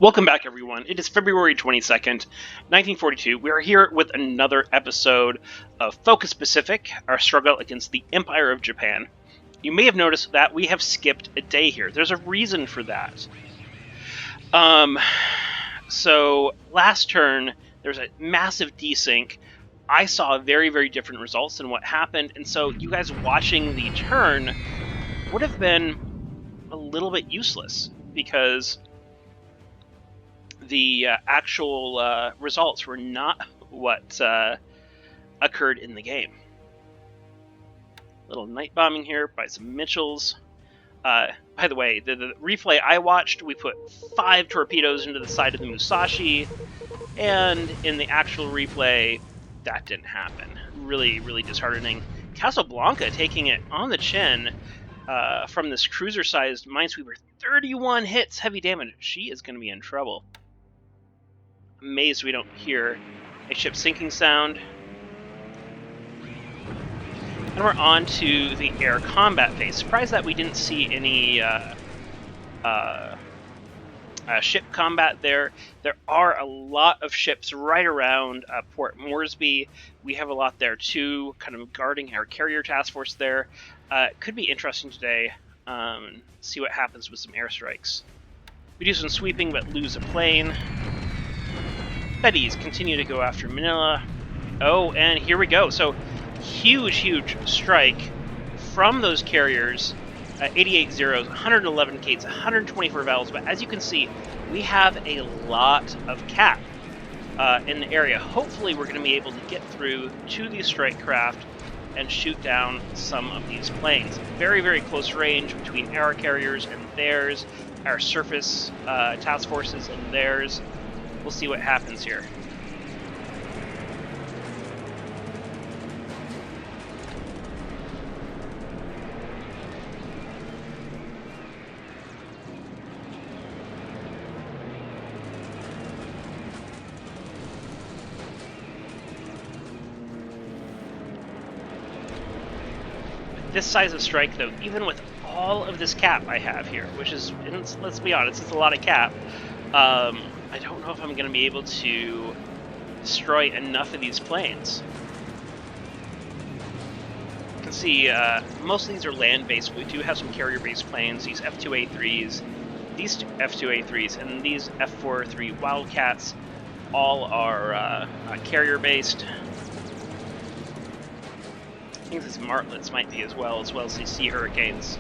Welcome back, everyone. It is February 22nd, 1942. We are here with another episode of Focus Pacific, our struggle against the Empire of Japan. You may have noticed that we have skipped a day here. There's a reason for that. So last turn, there's a massive desync. I saw very, very different results than what happened, and so you guys watching the turn would have been a little bit useless because the actual results were not what occurred in the game. Little night bombing here by some Mitchells. By the way, the replay I watched, we put 5 torpedoes into the side of the Musashi, and in the actual replay, that didn't happen. Really, really disheartening. Casablanca taking it on the chin from this cruiser-sized minesweeper. 31 hits, heavy damage. She is going to be in trouble. Amazed we don't hear a ship sinking sound. And we're on to the air combat phase. Surprised that we didn't see any ship combat there. There are a lot of ships right around Port Moresby. We have a lot there too, kind of guarding our carrier task force there. Could be interesting today. See what happens with some airstrikes. We do some sweeping but lose a plane. Betties continue to go after Manila. Oh, and here we go. So, huge strike from those carriers. 88 Zeros, 111 Kates, 124 Vels. But as you can see, we have a lot of cap in the area. Hopefully, we're going to be able to get through to these strike craft and shoot down some of these planes. Very, very close range between our carriers and theirs, our surface task forces and theirs. We'll see what happens here. This size of strike, though, even with all of this cap I have here, which is, let's be honest, it's a lot of cap, I don't know if I'm going to be able to destroy enough of these planes. You can see most of these are land-based. We do have some carrier-based planes, these F2A3s, these F2A3s, and these F4A3 Wildcats all are carrier-based. I think these Martlets might be as well as these Sea Hurricanes.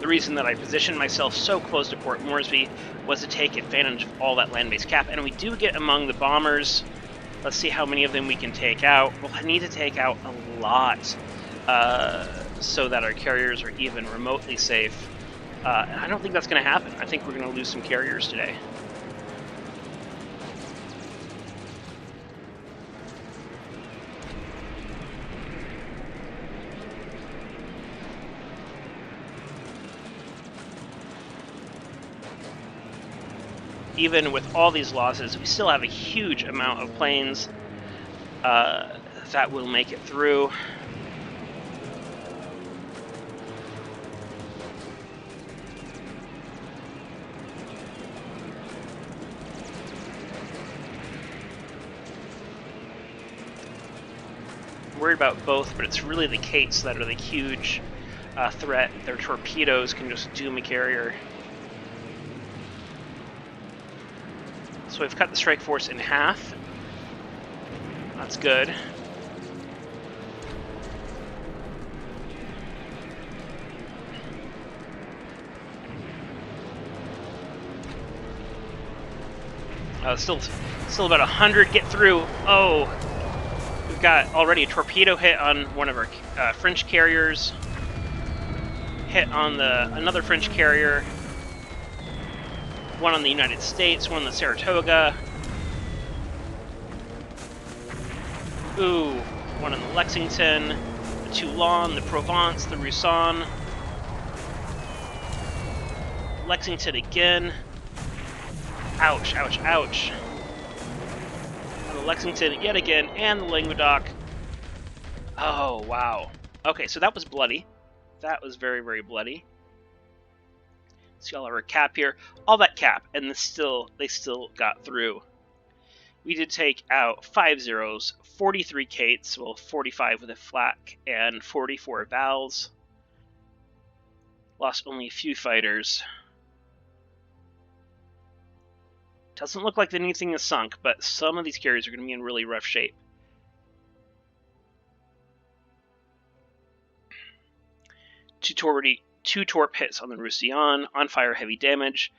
The reason that I positioned myself so close to Port Moresby was to take advantage of all that land-based cap, and we do get among the bombers. Let's see how many of them we can take out. Well, I need to take out a lot so that our carriers are even remotely safe. And I don't think that's going to happen. I think we're going to lose some carriers today. Even with all these losses, we still have a huge amount of planes that will make it through. I'm worried about both, but it's really the Kates that are the huge threat. Their torpedoes can just doom a carrier. So we've cut the strike force in half. That's good. Still about 100 get through. Oh, we've got already a torpedo hit on one of our French carriers. Hit on another French carrier. One on the United States, one on the Saratoga. Ooh, one on the Lexington, the Toulon, the Provence, the Roussan. Lexington again. Ouch, ouch, ouch. On the Lexington yet again, and the Languedoc. Oh, wow. Okay, so that was bloody. That was very, very bloody. See all of our cap here, all that cap, and they still got through. We did take out 5 zeros, 43 Kates, well 45 with a flak, and 44 Vals. Lost only a few fighters. Doesn't look like anything is sunk, but some of these carriers are going to be in really rough shape. Two torp hits on the Roussillon, on fire, heavy damage.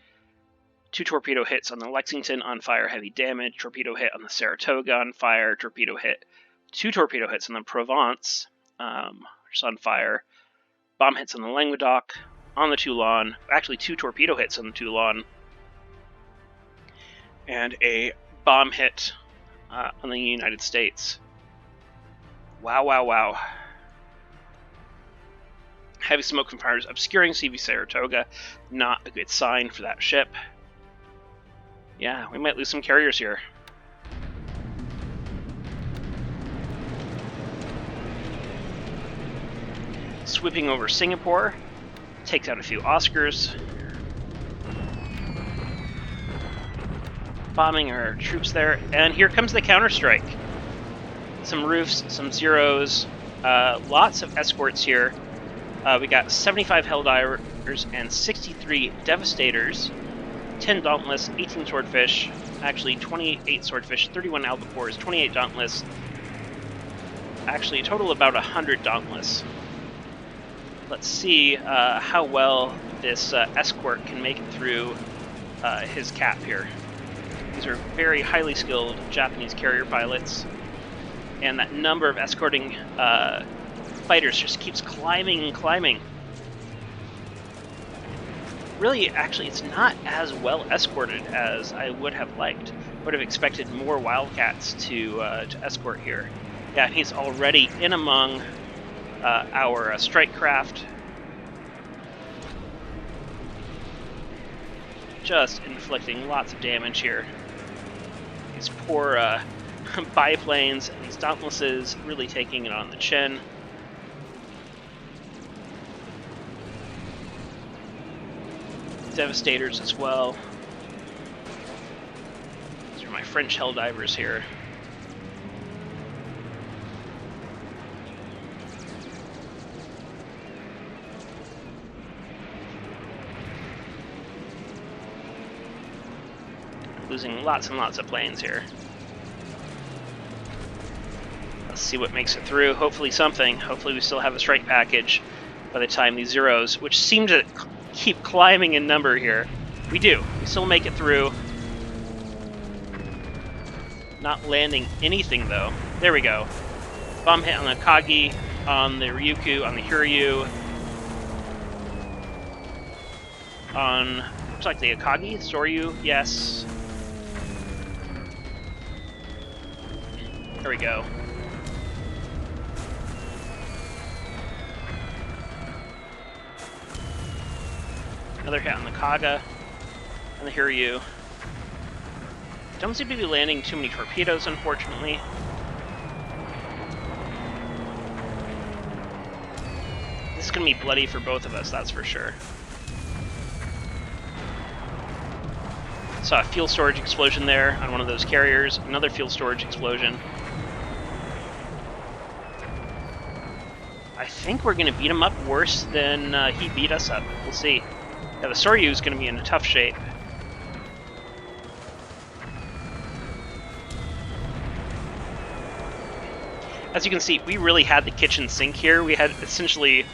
2 torpedo hits on the Lexington, on fire, heavy damage. Torpedo hit on the Saratoga, on fire. Torpedo hit. 2 torpedo hits on the Provence, which is on fire. Bomb hits on the Languedoc, on the Toulon. Actually, 2 torpedo hits on the Toulon. And a bomb hit on the United States. Wow, wow, wow. Heavy smoke from fires obscuring CV Saratoga. Not a good sign for that ship. Yeah, we might lose some carriers here. Sweeping over Singapore. Takes out a few Oscars. Bombing our troops there. And here comes the counterstrike. Some roofs, some zeros. Lots of escorts here. We got 75 Helldivers and 63 Devastators, 10 Dauntless, 18 Swordfish, actually 28 Swordfish, 31 Albacores, 28 Dauntless, actually a total of about 100 Dauntless. Let's see how well this escort can make it through his cap here. These are very highly skilled Japanese carrier pilots, and that number of escorting fighters just keeps climbing and climbing. Really, actually, it's not as well escorted as I would have liked. Would have expected more Wildcats to escort here. Yeah, he's already in among our strike craft. Just inflicting lots of damage here. These poor biplanes, these Dauntlesses really taking it on the chin. Devastators as well. These are my French Helldivers here. Losing lots and lots of planes here. Let's see what makes it through. Hopefully something. Hopefully we still have a strike package by the time these zeros, which seem to keep climbing in number here. We do. We still make it through. Not landing anything though. There we go. Bomb hit on the Akagi, on the Ryukyu, on the Hiryu. On, looks like the Akagi, Soryu, yes. There we go. Another hit on the Kaga and the Hiryu. Don't seem to be landing too many torpedoes, unfortunately. This is going to be bloody for both of us, that's for sure. Saw a fuel storage explosion there on one of those carriers. Another fuel storage explosion. I think we're going to beat him up worse than he beat us up. We'll see. Yeah, the Soryu is going to be in a tough shape. As you can see, we really had the kitchen sink here. We had essentially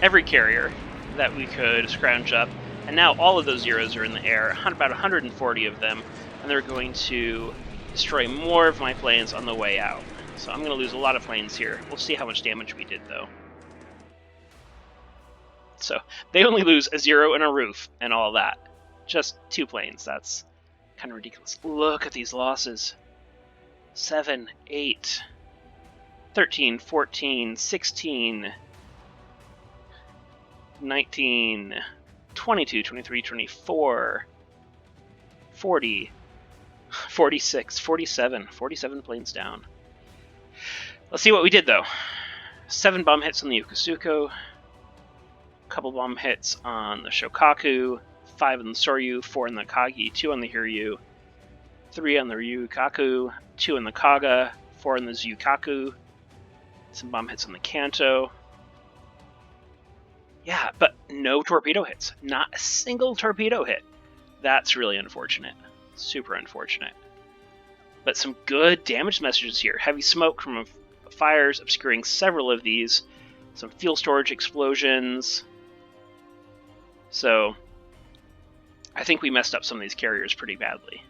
every carrier that we could scrounge up. And now all of those zeros are in the air, about 140 of them, and they're going to destroy more of my planes on the way out. So I'm going to lose a lot of planes here. We'll see how much damage we did, though. So they only lose a zero and a roof and all that. Just 2 planes. That's kind of ridiculous. Look at these losses. 7, 8, 13, 14, 16, 19, 22, 23, 24, 40, 46, 47. 47 planes down. Let's see what we did, though. 7 bomb hits on the Yokosuka. Couple bomb hits on the Shokaku, 5 on the Soryu, 4 on the Kagi, 2 on the Hiryu, 3 on the Ryukaku, 2 on the Kaga, 4 on the Zyukaku, some bomb hits on the Kanto. Yeah, but no torpedo hits. Not a single torpedo hit. That's really unfortunate. Super unfortunate. But some good damage messages here. Heavy smoke from fires obscuring several of these. Some fuel storage explosions. So, I think we messed up some of these carriers pretty badly.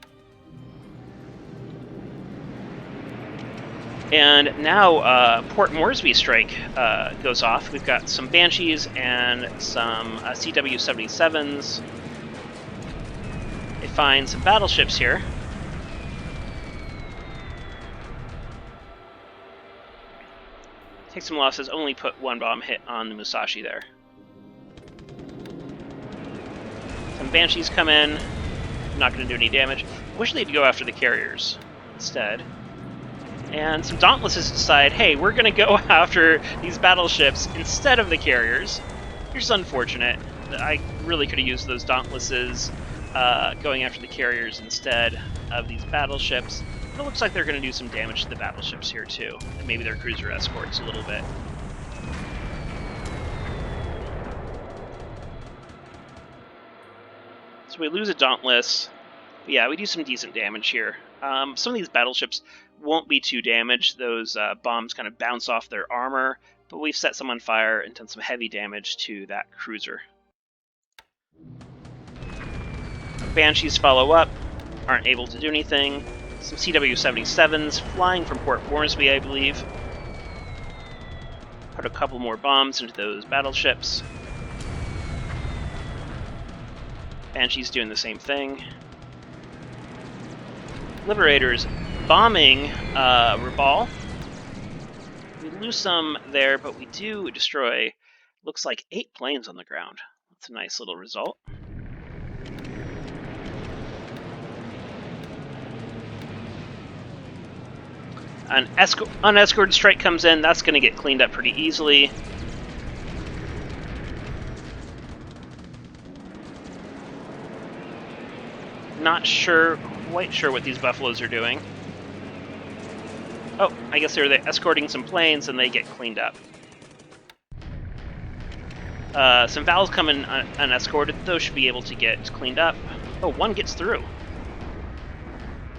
And now Port Moresby strike goes off. We've got some Banshees and some CW-77s. They find some battleships here. Take some losses, only put 1 bomb hit on the Musashi there. Some Banshees come in, not going to do any damage. Wish they'd go after the carriers instead. And some Dauntlesses decide, hey, we're going to go after these battleships instead of the carriers. Which is unfortunate. I really could have used those Dauntlesses going after the carriers instead of these battleships. But it looks like they're going to do some damage to the battleships here too. And maybe their cruiser escorts a little bit. So we lose a Dauntless. But yeah, we do some decent damage here. Some of these battleships won't be too damaged. Those bombs kind of bounce off their armor, but we've set some on fire and done some heavy damage to that cruiser. Banshees follow up, aren't able to do anything. Some CW-77s flying from Port Moresby, I believe. Put a couple more bombs into those battleships. Banshees doing the same thing. Liberators bombing Rabaul. We lose some there, but we do destroy, looks like 8 planes on the ground. That's a nice little result. An unescorted strike comes in. That's going to get cleaned up pretty easily. Not quite sure what these Buffaloes are doing. Oh, I guess they're escorting some planes and they get cleaned up. Some Vals come in unescorted. Those should be able to get cleaned up. Oh, 1 gets through.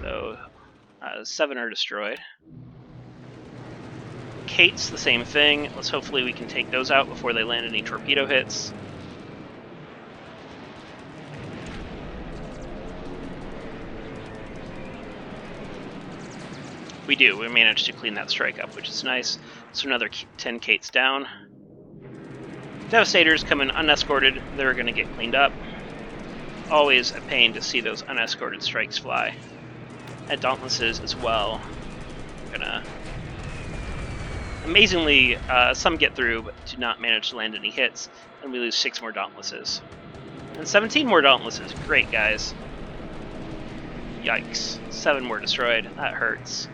So, 7 are destroyed. Kate's the same thing. Let's hopefully we can take those out before they land any torpedo hits. We do. We managed to clean that strike up, which is nice. So another 10 Kates down. Devastators come in unescorted. They're going to get cleaned up. Always a pain to see those unescorted strikes fly. And Dauntlesses as well. Gonna... Amazingly, some get through, but do not manage to land any hits. And we lose 6 more Dauntlesses. And 17 more Dauntlesses. Great, guys. Yikes. 7 more destroyed. That hurts.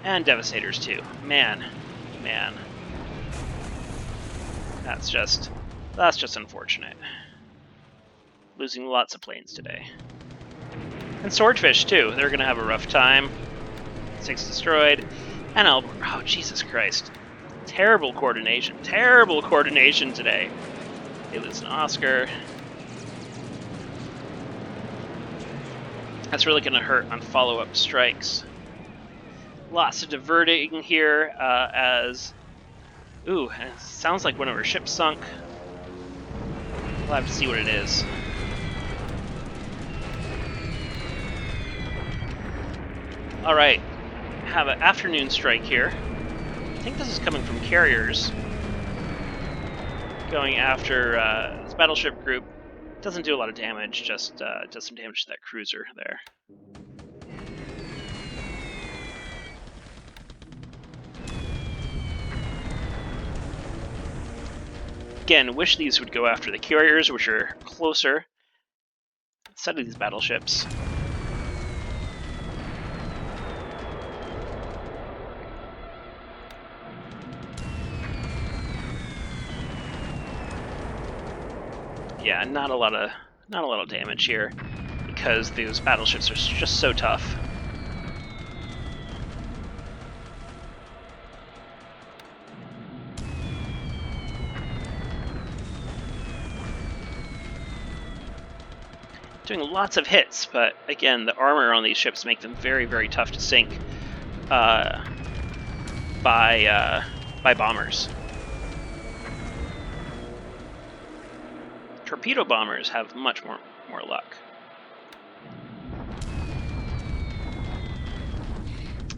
And Devastators too. Man. That's just unfortunate. Losing lots of planes today. And Swordfish too. They're gonna have a rough time. 6 destroyed. And oh, Jesus Christ. Terrible coordination. Terrible coordination today. They lose an Oscar. That's really gonna hurt on follow-up strikes. Lots of diverting here as... Ooh, and it sounds like one of our ships sunk. We'll have to see what it is. Alright, have an afternoon strike here. I think this is coming from carriers. Going after this battleship group. Doesn't do a lot of damage, just does some damage to that cruiser there. Again, wish these would go after the carriers, which are closer instead of these battleships. Yeah, not a lot of Not a lot of damage here, because those battleships are just so tough. Doing lots of hits, but again, the armor on these ships make them very, very tough to sink by bombers. Torpedo bombers have much more luck.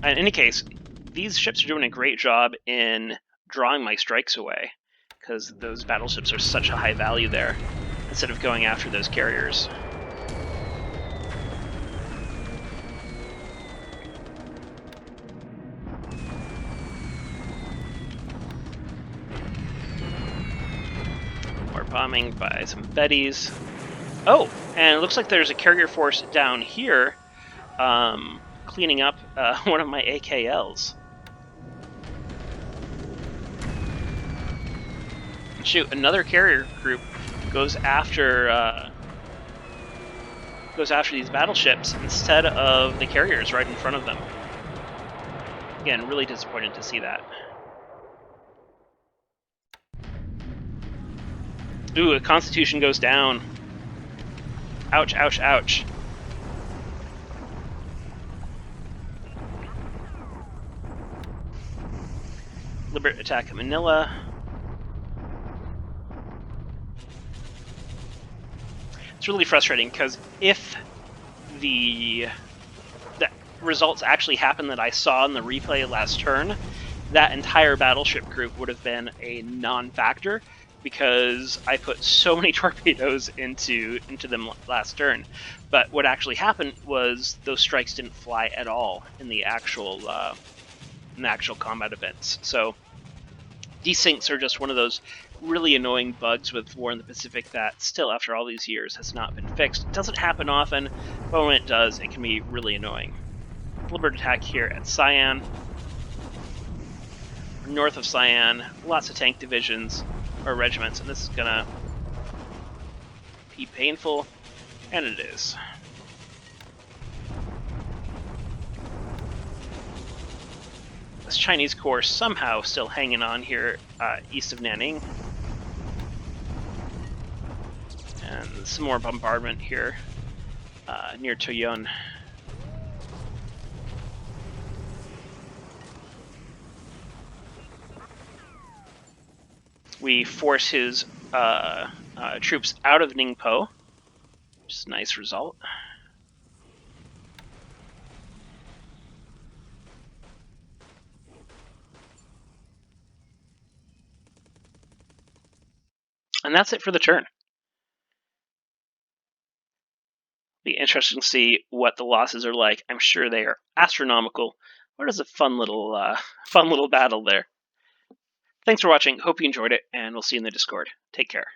In any case, these ships are doing a great job in drawing my strikes away, because those battleships are such a high value there, instead of going after those carriers. More bombing by some Bettys. Oh, and it looks like there's a carrier force down here cleaning up one of my AKLs. Shoot, another carrier group goes after these battleships instead of the carriers right in front of them. Again, really disappointed to see that. Ooh, a Constitution goes down. Ouch, ouch, ouch. Liberate attack at Manila. It's really frustrating, because if the results actually happened that I saw in the replay last turn, that entire battleship group would have been a non-factor, because I put so many torpedoes into them last turn. But what actually happened was those strikes didn't fly at all in the actual combat events. So desyncs are just one of those really annoying bugs with War in the Pacific that still, after all these years, has not been fixed. It doesn't happen often, but when it does, it can be really annoying. Liberate attack here at Cyan. North of Cyan, lots of tank divisions or regiments, and this is gonna be painful, and it is. This Chinese corps somehow still hanging on here east of Nanning. And some more bombardment here near Toyun. We force his troops out of Ningpo, which is a nice result. And that's it for the turn. Be interesting to see what the losses are like. I'm sure they are astronomical. What is a fun little battle there. Thanks for watching. Hope you enjoyed it, and we'll see you in the Discord. Take care.